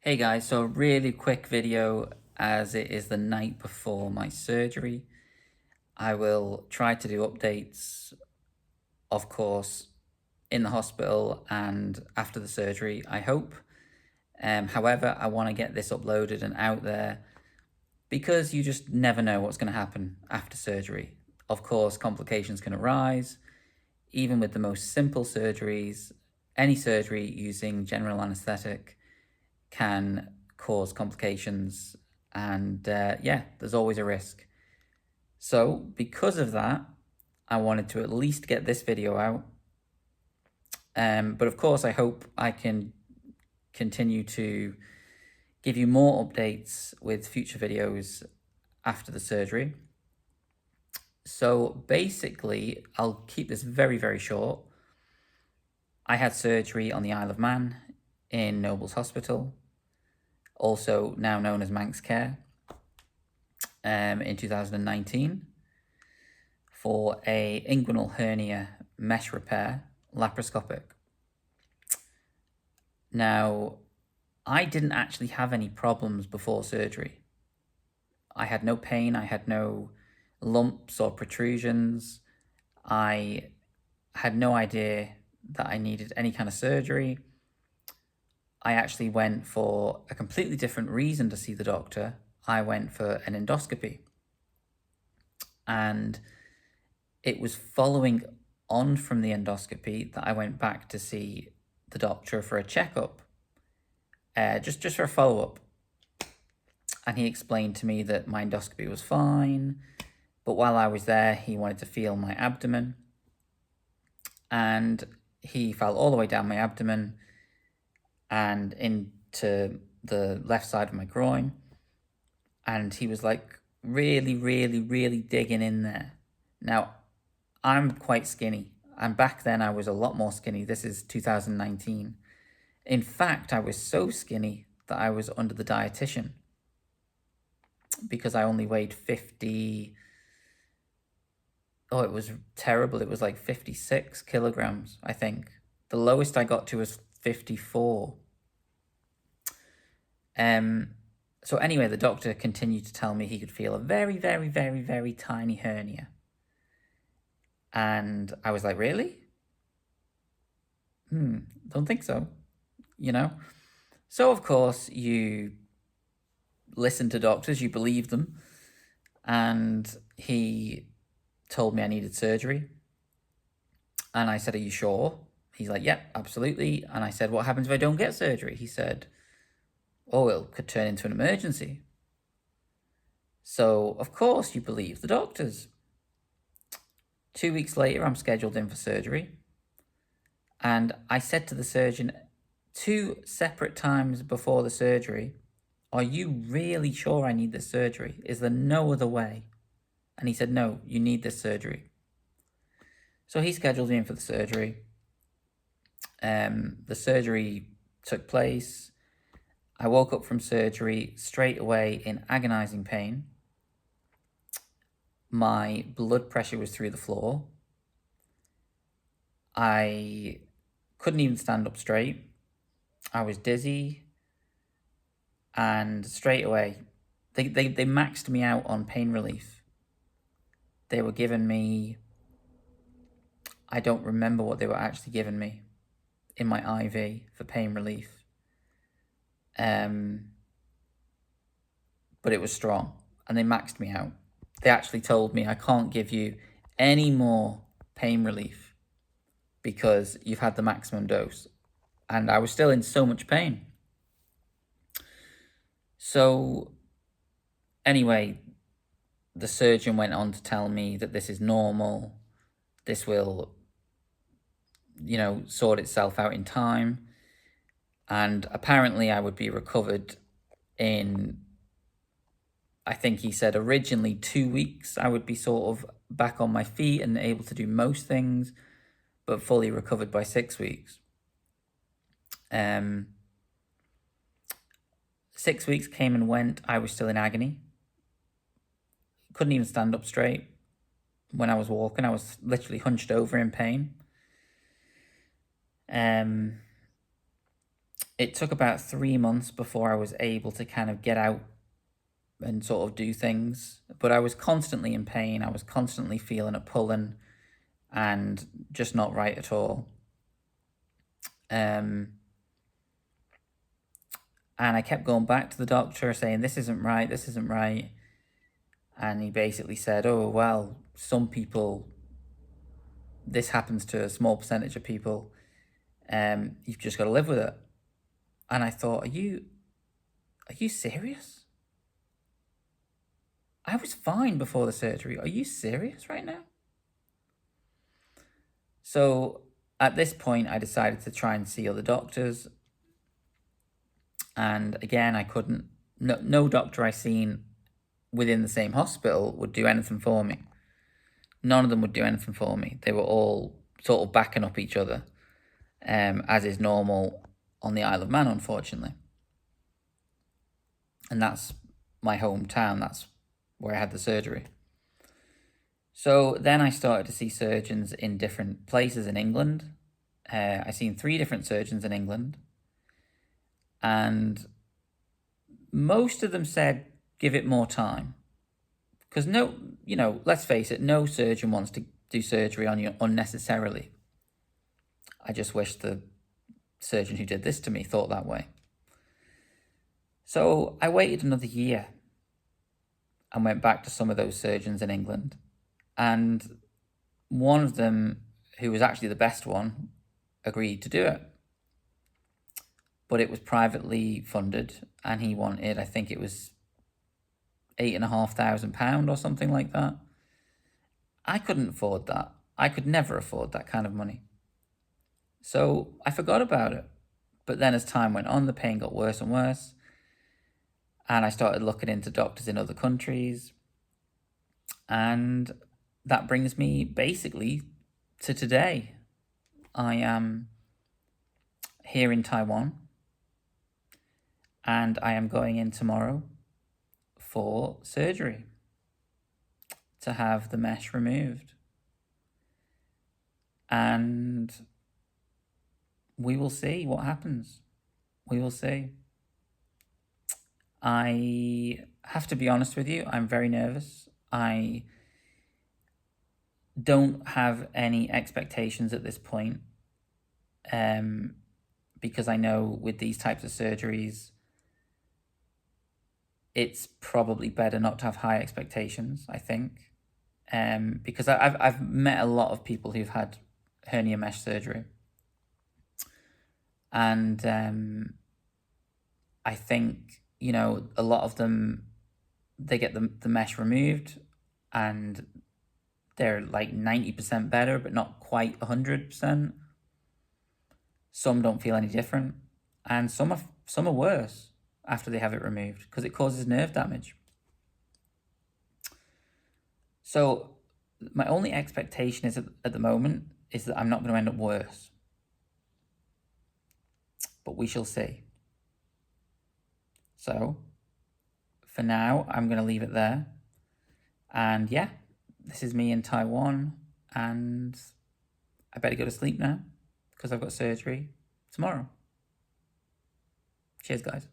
Hey guys, so a really quick video as it is the night before my surgery. I will try to do updates, of course, in the hospital and after the surgery, I hope. However, I want to get this uploaded and out there because you just never know what's going to happen after surgery. Of course, complications can arise, even with the most simple surgeries. Any surgery using general anesthetic can cause complications, and yeah, there's always a risk. So because of that, I wanted to at least get this video out. But of course, I hope I can continue to give you more updates with future videos after the surgery. So basically, I'll keep this very, very short. I had surgery on the Isle of Man in Nobles Hospital, also now known as Manx Care, in 2019 for a inguinal hernia mesh repair, laparoscopic. Now, I didn't actually have any problems before surgery. I had no pain, I had no lumps or protrusions. I had no idea that I needed any kind of surgery. I actually went for a completely different reason to see the doctor. I went for an endoscopy. And it was following on from the endoscopy that I went back to see the doctor for a checkup, just for a follow-up. And he explained to me that my endoscopy was fine, but while I was there, he wanted to feel my abdomen. And he felt all the way down my abdomen and into the left side of my groin. And he was like really, really, really digging in there. Now, I'm quite skinny, and back then I was a lot more skinny. This is 2019. In fact, I was so skinny that I was under the dietitian because I only weighed 50. Oh, it was terrible. It was like 56 kilograms, I think. The lowest I got to was 54. So anyway, the doctor continued to tell me he could feel a very, very, very, very tiny hernia. And I was like, really? Don't think so, you know? So, of course, you listen to doctors, you believe them. And he told me I needed surgery. And I said, are you sure? He's like, yep, absolutely. And I said, what happens if I don't get surgery? He said, oh, it could turn into an emergency. So, of course, you believe the doctors. 2 weeks later, I'm scheduled in for surgery. And I said to the surgeon 2 separate times before the surgery, are you really sure I need this surgery? Is there no other way? And he said, no, you need this surgery. So he scheduled me in for the surgery. The surgery took place. I woke up from surgery straight away in agonizing pain. My blood pressure was through the floor. I couldn't even stand up straight. I was dizzy. And straight away, they maxed me out on pain relief. They were giving me, I don't remember what they were actually giving me in my IV for pain relief. But it was strong, and they maxed me out. They actually told me I can't give you any more pain relief because you've had the maximum dose. And I was still in so much pain. So anyway, the surgeon went on to tell me that this is normal. This will, sort itself out in time. And apparently I would be recovered in, I think he said originally 2 weeks. I would be sort of back on my feet and able to do most things, but fully recovered by 6 weeks. 6 weeks came and went. I was still in agony. Couldn't even stand up straight. When I was walking, I was literally hunched over in pain. it took about 3 months before I was able to kind of get out and sort of do things. But I was constantly in pain. I was constantly feeling it pulling and just not right at all. And I kept going back to the doctor saying, this isn't right, this isn't right. And he basically said, oh, well, some people, this happens to a small percentage of people. You've just got to live with it. And I thought, are you serious? I was fine before the surgery. Are you serious right now? So at this point, I decided to try and see other doctors. And again, I couldn't, no doctor I seen within the same hospital would do anything for me. None of them would do anything for me. They were all sort of backing up each other, as is normal on the Isle of Man, unfortunately. And that's my hometown. That's where I had the surgery. So then I started to see surgeons in different places in England. I seen 3 different surgeons in England. And most of them said, give it more time. Because let's face it, no surgeon wants to do surgery on you unnecessarily. I just wish the surgeon who did this to me thought that way. So I waited another year and went back to some of those surgeons in England. And one of them, who was actually the best one, agreed to do it. But it was privately funded, and he wanted, I think it was £8,500 or something like that. I couldn't afford that. I could never afford that kind of money. So I forgot about it. But then as time went on, the pain got worse and worse. And I started looking into doctors in other countries. And that brings me basically to today. I am here in Taiwan. And I am going in tomorrow for surgery to have the mesh removed. And we will see what happens. We will see. I have to be honest with you, I'm very nervous. I don't have any expectations at this point, because I know with these types of surgeries, it's probably better not to have high expectations, I think, because I've met a lot of people who've had hernia mesh surgery, and I think, a lot of them, they get the mesh removed and they're like 90% better, but not quite 100%. Some don't feel any different, and some are worse after they have it removed because it causes nerve damage. So my only expectation is at the moment is that I'm not going to end up worse, but we shall see. So for now, I'm going to leave it there. And yeah, this is me in Taiwan, and I better go to sleep now because I've got surgery tomorrow. Cheers, guys.